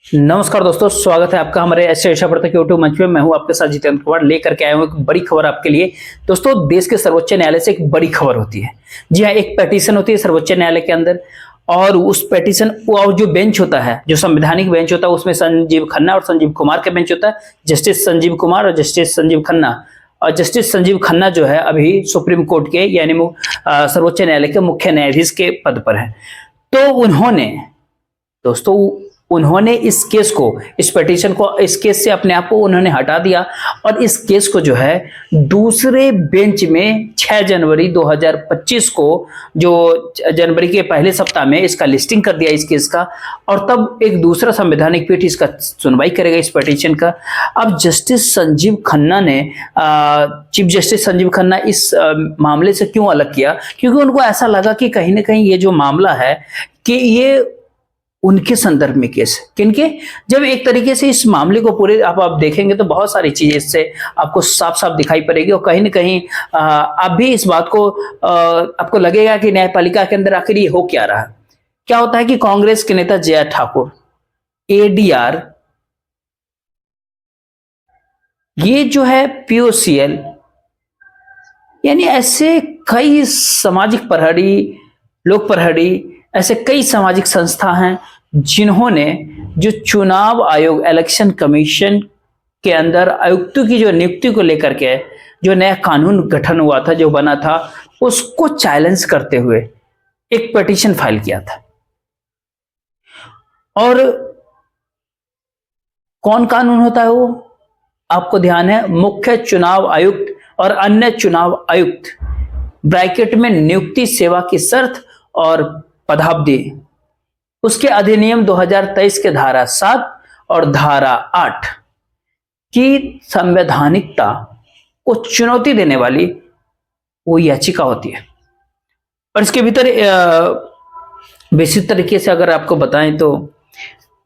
नमस्कार दोस्तों, स्वागत है आपका हमारे ऐसे वर्तक यूट्यूब मंच में। मैं हूं आपके साथ जितेंद्र कुमार, लेकर के आया हूं एक बड़ी खबर आपके लिए। दोस्तों, देश के सर्वोच्च न्यायालय से एक बड़ी खबर होती है। जी हाँ, एक पिटीशन होती है सर्वोच्च न्यायालय के अंदर, और उस पिटीशन और जो बेंच होता है, जो संवैधानिक बेंच होता है, उसमें संजीव खन्ना और संजीव कुमार का बेंच होता है। जस्टिस संजीव कुमार और जस्टिस संजीव खन्ना। और जस्टिस संजीव खन्ना जो है अभी सुप्रीम कोर्ट के यानी सर्वोच्च न्यायालय के मुख्य न्यायाधीश के पद पर है। तो उन्होंने इस केस को, इस पिटीशन को, इस केस से अपने आप को उन्होंने हटा दिया और इस केस को जो है दूसरे बेंच में 6 जनवरी 2025 को, जो जनवरी के पहले सप्ताह में इसका लिस्टिंग कर दिया इस केस का, और तब एक दूसरा संवैधानिक पीठ इसका सुनवाई करेगा इस पिटीशन का। अब जस्टिस संजीव खन्ना ने, चीफ जस्टिस संजीव खन्ना इस मामले से क्यों अलग किया? क्योंकि उनको ऐसा लगा कि कहीं ना कहीं ये जो मामला है कि ये उनके संदर्भ में केस है। किनके? जब एक तरीके से इस मामले को पूरे आप देखेंगे तो बहुत सारी चीजें इससे आपको साफ साफ दिखाई पड़ेगी, और कहीं ना कहीं आप भी इस बात को आपको लगेगा कि न्यायपालिका के अंदर आखिर ये हो क्या रहा है। क्या होता है कि कांग्रेस के नेता जया ठाकुर, एडीआर, ये जो है पीओसीएल, यानी ऐसे कई सामाजिक प्रहरी, लोक प्रहरी, ऐसे कई सामाजिक संस्था हैं जिन्होंने जो चुनाव आयोग, इलेक्शन कमीशन के अंदर आयुक्तों की जो नियुक्ति को लेकर के जो नया कानून गठन हुआ था, जो बना था, उसको चैलेंज करते हुए एक पिटीशन फाइल किया था। और कौन कानून होता है वो? आपको ध्यान है, मुख्य चुनाव आयुक्त और अन्य चुनाव आयुक्त, ब्रैकेट में नियुक्ति, सेवा की शर्त और पदावधि, उसके अधिनियम 2023 के धारा 7 और धारा 8 की संवैधानिकता को चुनौती देने वाली वो याचिका होती है। और इसके भीतर विस्तृत तरीके से अगर आपको बताएं तो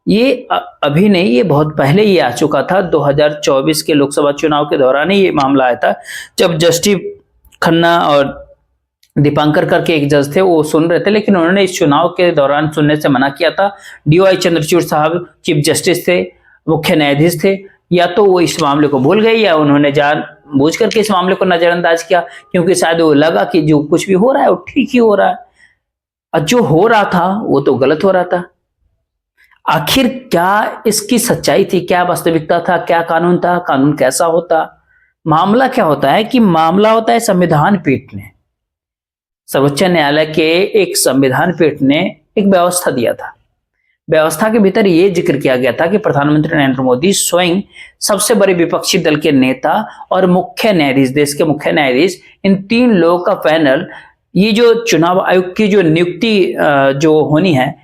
ये अभी नहीं, ये बहुत पहले ये आ चुका था। 2024 के लोकसभा चुनाव के दौरान ही ये मामला आया था, जब जस्टिस खन्ना और दीपांकर करके एक जज थे, वो सुन रहे थे, लेकिन उन्होंने इस चुनाव के दौरान सुनने से मना किया था। डीवाई चंद्रचूड़ साहब चीफ जस्टिस थे, मुख्य न्यायाधीश थे, या तो वो इस मामले को भूल गए या उन्होंने जानबूझ करके इस मामले को नजरअंदाज किया, क्योंकि शायद वो लगा कि जो कुछ भी हो रहा है वो ठीक ही हो रहा है, और जो हो रहा था वो तो गलत हो रहा था। आखिर क्या इसकी सच्चाई थी? क्या वास्तविकता था? क्या कानून था? कानून कैसा होता? मामला क्या होता है कि मामला होता है संविधान पीठ ने, सर्वोच्च न्यायालय के एक संविधान पीठ ने एक व्यवस्था दिया था। व्यवस्था के भीतर यह जिक्र किया गया था कि प्रधानमंत्री नरेंद्र मोदी स्वयं सबसे बड़े विपक्षी दल के नेता और मुख्य न्यायाधीश, देश के मुख्य न्यायाधीश, इन 3 लोगों का पैनल, ये जो चुनाव आयोग की जो नियुक्ति जो होनी है,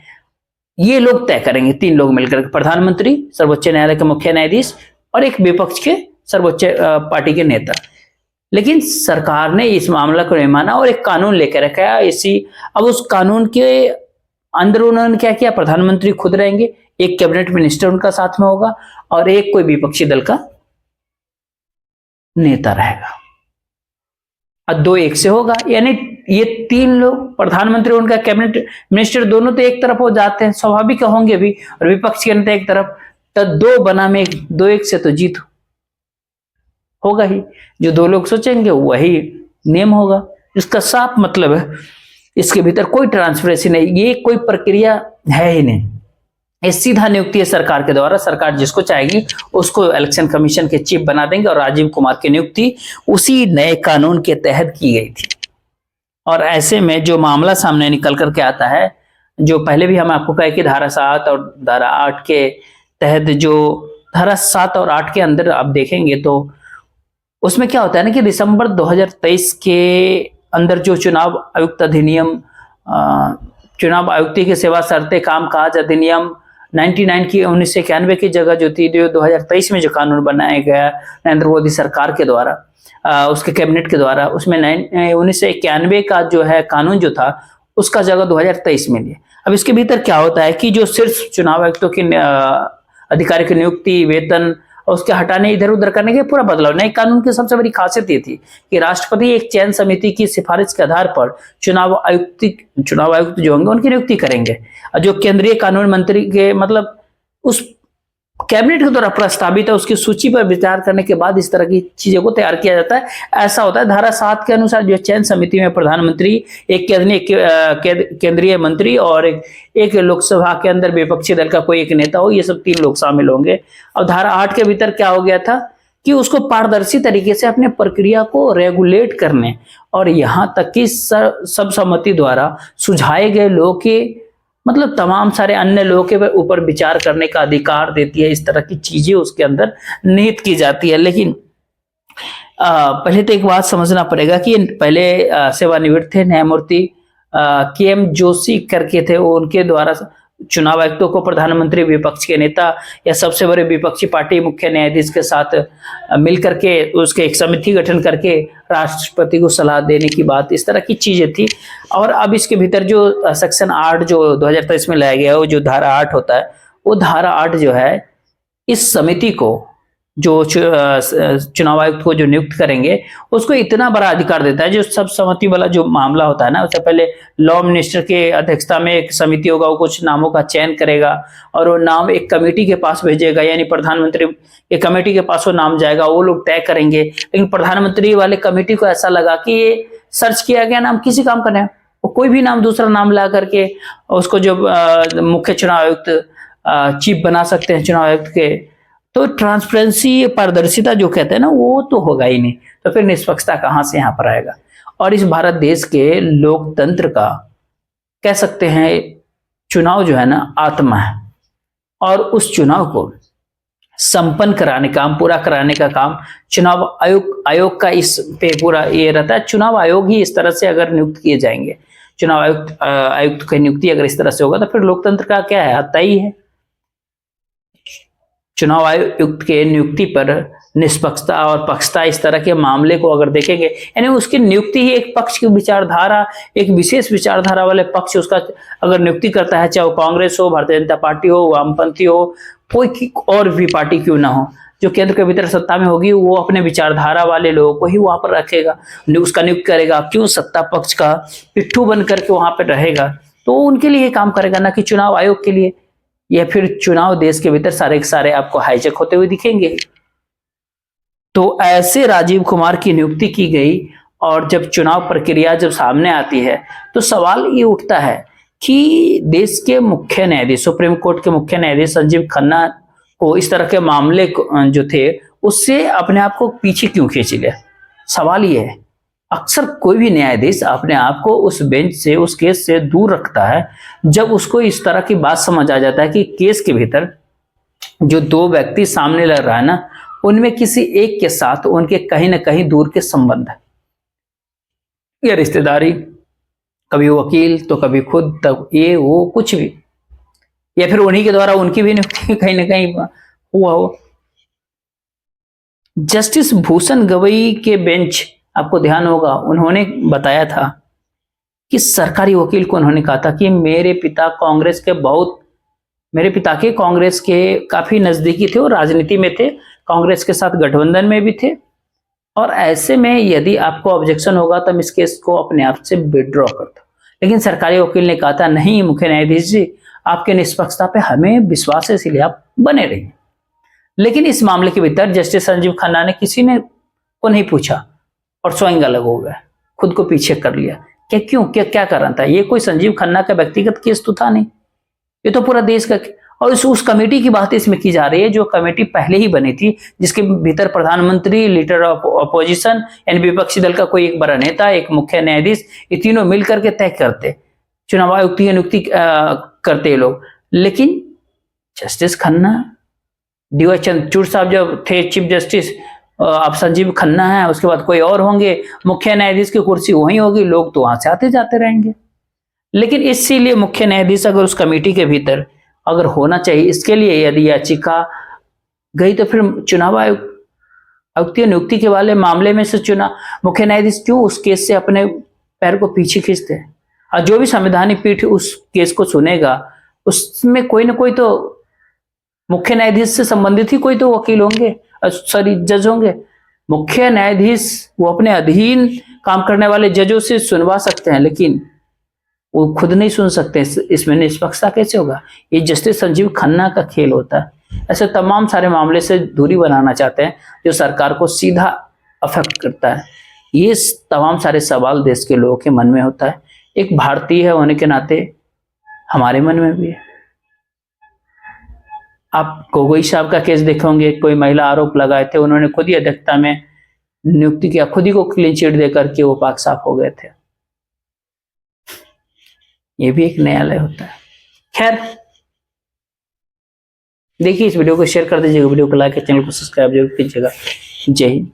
ये लोग तय करेंगे। 3 लोग मिलकर, प्रधानमंत्री, सर्वोच्च न्यायालय के मुख्य न्यायाधीश और एक विपक्ष के सर्वोच्च पार्टी के नेता। लेकिन सरकार ने इस मामला को नहीं माना और एक कानून लेकर रखा है इसी। अब उस कानून के अंदर उन्होंने क्या किया? प्रधानमंत्री खुद रहेंगे, एक कैबिनेट मिनिस्टर उनका साथ में होगा, और एक कोई विपक्षी दल का नेता रहेगा, और 2-1 से होगा। यानी ये 3 लोग, प्रधानमंत्री, उनका कैबिनेट मिनिस्टर, दोनों तो एक तरफ हो जाते हैं, स्वाभाविक होंगे भी, और विपक्ष के नेता एक तरफ, तो 2 बना में 2-1 से तो जीत होगा ही। जो 2 लोग सोचेंगे वही नियम होगा। इसका साफ मतलब है, इसके भीतर कोई ट्रांसपेरेंसी नहीं, ये कोई प्रक्रिया है ही नहीं। ये सीधा नियुक्ति है सरकार के द्वारा। सरकार जिसको चाहेगी उसको इलेक्शन कमीशन के चीफ बना देंगे, और राजीव कुमार की नियुक्ति उसी नए कानून के तहत की गई थी। और ऐसे में जो मामला सामने निकल करके आता है, जो पहले भी हम आपको कहे कि धारा 7 और धारा 8 के तहत, जो धारा 7 और 8 के अंदर आप देखेंगे तो उसमें क्या होता है ना कि दिसंबर 2023 के अंदर जो चुनाव आयुक्त अधिनियम, चुनाव आयुक्त की सेवा शर्तें, कामकाज अधिनियम 1991 की जगह जो थी, जो 2023 में जो कानून बनाया गया नरेंद्र मोदी सरकार के द्वारा, उसके कैबिनेट के द्वारा, उसमें 1991 का जो है कानून जो था, उसका जगह 2023 में लिया। अब इसके भीतर क्या होता है कि जो सिर्फ चुनाव आयुक्तों की अधिकारी की नियुक्ति, वेतन और उसके हटाने, इधर उधर करने के पूरा बदलाव। नए कानून की सबसे बड़ी खासियत ये थी कि राष्ट्रपति एक चयन समिति की सिफारिश के आधार पर चुनाव आयुक्त जो होंगे उनकी नियुक्ति करेंगे, और जो केंद्रीय कानून मंत्री के, मतलब उस कैबिनेट के द्वारा प्रस्तावित है उसकी सूची पर विचार करने के बाद इस तरह की चीजों को तैयार किया जाता है। ऐसा होता है। धारा 7 के अनुसार जो चयन समिति में प्रधानमंत्री, एक केंद्रीय मंत्री और एक लोकसभा के अंदर विपक्षी दल का कोई एक नेता हो, ये सब 3 लोग शामिल होंगे। अब धारा 8 के भीतर क्या हो गया था कि उसको पारदर्शी तरीके से अपने प्रक्रिया को रेगुलेट करने और यहां तक कि सर्वसम्मति द्वारा सुझाए गए लोगों के मतलब तमाम सारे अन्य लोगों के ऊपर विचार करने का अधिकार देती है। इस तरह की चीजें उसके अंदर निहित की जाती है। लेकिन पहले तो एक बात समझना पड़ेगा कि पहले सेवानिवृत्त थे न्यायमूर्ति KM जोशी करके थे, वो उनके द्वारा चुनाव आयुक्तों को प्रधानमंत्री, विपक्ष के नेता या सबसे बड़े विपक्षी पार्टी मुख्य न्यायाधीश के साथ मिलकर के उसके एक समिति गठन करके राष्ट्रपति को सलाह देने की बात, इस तरह की चीजें थी। और अब इसके भीतर जो सेक्शन 8 जो 2023 में लाया गया है, वो जो धारा 8 होता है, वो धारा 8 जो है इस समिति को, जो चुनाव आयुक्त को जो नियुक्त करेंगे, उसको इतना बड़ा अधिकार देता है। जो सब सहमति वाला जो मामला होता है ना, उससे पहले लॉ मिनिस्टर के अध्यक्षता में एक समिति होगा, वो कुछ नामों का चयन करेगा और वो नाम एक कमेटी के पास भेजेगा, यानी प्रधानमंत्री के कमेटी के पास वो नाम जाएगा, वो लोग तय करेंगे। लेकिन प्रधानमंत्री वाले कमेटी को ऐसा लगा कि ये सर्च किया गया नाम किसी काम का नहीं, वो कोई भी नाम दूसरा नाम ला करके उसको जो मुख्य चुनाव आयुक्त चीफ बना सकते हैं चुनाव आयुक्त के, तो ट्रांसपेरेंसी, पारदर्शिता जो कहते हैं ना, वो तो होगा ही नहीं। तो फिर निष्पक्षता कहां से यहां पर आएगा। और इस भारत देश के लोकतंत्र का कह सकते हैं चुनाव जो है ना आत्मा है, और उस चुनाव को संपन्न कराने का, पूरा कराने का काम चुनाव आयोग का इस पे पूरा ये रहता है। चुनाव आयोग ही इस तरह से अगर नियुक्त किए जाएंगे, चुनाव आयुक्त की नियुक्ति अगर इस तरह से होगा, तो फिर लोकतंत्र का क्या है, हत्या ही है। चुनाव आयुक्त के नियुक्ति पर निष्पक्षता और पक्षता, इस तरह के मामले को अगर देखेंगे, यानी उसकी नियुक्ति ही एक पक्ष की विचारधारा, एक विशेष विचारधारा वाले पक्ष उसका अगर नियुक्ति करता है, चाहे वो कांग्रेस हो, भारतीय जनता पार्टी हो, वामपंथी हो, कोई और भी पार्टी क्यों ना हो, जो केंद्र के भीतर सत्ता में होगी, वो अपने विचारधारा वाले लोगों को ही वहां पर रखेगा, उसका नियुक्त करेगा। क्यों सत्ता पक्ष का पिट्ठू बन करके वहां पर रहेगा, तो उनके लिए काम करेगा, ना कि चुनाव आयोग के लिए। या फिर चुनाव देश के भीतर सारे के सारे आपको हाईजैक होते हुए दिखेंगे। तो ऐसे राजीव कुमार की नियुक्ति की गई, और जब चुनाव प्रक्रिया जब सामने आती है, तो सवाल ये उठता है कि देश के मुख्य न्यायाधीश, सुप्रीम कोर्ट के मुख्य न्यायाधीश संजीव खन्ना को इस तरह के मामले जो थे उससे अपने आप को पीछे क्यों खींच लिया। सवाल ये है, अक्सर कोई भी न्यायाधीश अपने आप को उस बेंच से, उस केस से दूर रखता है जब उसको इस तरह की बात समझ आ जाता है कि केस के भीतर जो 2 व्यक्ति सामने लग रहा है ना, उनमें किसी एक के साथ उनके कहीं ना कहीं दूर के संबंध है, या रिश्तेदारी, कभी वकील तो कभी खुद, तब ये वो कुछ भी, या फिर उन्हीं के द्वारा उनकी भी नियुक्ति कहीं ना कहीं हुआ हो। जस्टिस भूषण गवई के बेंच, आपको ध्यान होगा, उन्होंने बताया था कि सरकारी वकील को उन्होंने कहा था कि मेरे पिता के कांग्रेस के काफी नजदीकी थे, और राजनीति में थे, कांग्रेस के साथ गठबंधन में भी थे, और ऐसे में यदि आपको ऑब्जेक्शन होगा तो इस केस को अपने आप से विड्रॉ कर दो। लेकिन सरकारी वकील ने कहा था, नहीं मुख्य न्यायाधीश जी, आपके निष्पक्षता पे हमें विश्वास है, इसलिए आप बने रहिए। लेकिन इस मामले के भीतर जस्टिस संजीव खन्ना ने किसी ने को नहीं पूछा और स्वयं अलग हो गया, खुद को पीछे कर लिया। क्यों, क्या कर रहा था? ये कोई संजीव खन्ना का व्यक्तिगत केस तो था नहीं, ये तो पूरा देश का। और उस कमेटी की बात इसमें की जा रही है, जो कमेटी पहले ही बनी थी, जिसके भीतर प्रधानमंत्री, लीडर ऑफ अपोजिशन यानी विपक्षी दल का कोई एक बड़ा नेता, एक मुख्य न्यायाधीश, ये तीनों मिलकर के तय करते, चुनाव आयुक्त की नियुक्ति करते लोग। लेकिन जस्टिस खन्ना, DY चंद्रचूड़ साहब जब थे चीफ जस्टिस, अब संजीव खन्ना है, उसके बाद कोई और होंगे, मुख्य न्यायाधीश की कुर्सी वहीं होगी, लोग तो वहां से आते जाते रहेंगे। लेकिन इसीलिए मुख्य न्यायाधीश अगर उस कमेटी के भीतर अगर होना चाहिए, इसके लिए यदि याचिका गई, तो फिर चुनाव आयुक्तीय नियुक्ति के वाले मामले में से मुख्य न्यायाधीश क्यों उस केस से अपने पैर को पीछे खींचते हैं। और जो भी संवैधानिक पीठ उस केस को सुनेगा, उसमें कोई ना कोई तो मुख्य न्यायाधीश से संबंधित ही कोई तो वकील होंगे, सॉरी जज होंगे। मुख्य न्यायाधीश वो अपने अधीन काम करने वाले जजों से सुनवा सकते हैं, लेकिन वो खुद नहीं सुन सकते। इसमें निष्पक्षता कैसे होगा? ये जस्टिस संजीव खन्ना का खेल होता है। ऐसे तमाम सारे मामले से दूरी बनाना चाहते हैं जो सरकार को सीधा अफेक्ट करता है। ये तमाम सारे सवाल देश के लोगों के मन में होता है। एक भारतीय होने के नाते हमारे मन में भी है। आप गोगोई साहब का केस देखे होंगे, कोई महिला आरोप लगाए थे, उन्होंने खुद ही अध्यक्षता में नियुक्ति किया, खुद ही को क्लीन चिट देकर के वो पाक साफ हो गए थे। ये भी एक न्यायालय होता है। खैर, देखिए इस वीडियो को शेयर कर दीजिएगा, वीडियो को लाइक और चैनल को सब्सक्राइब जरूर कीजिएगा। जय हिंद।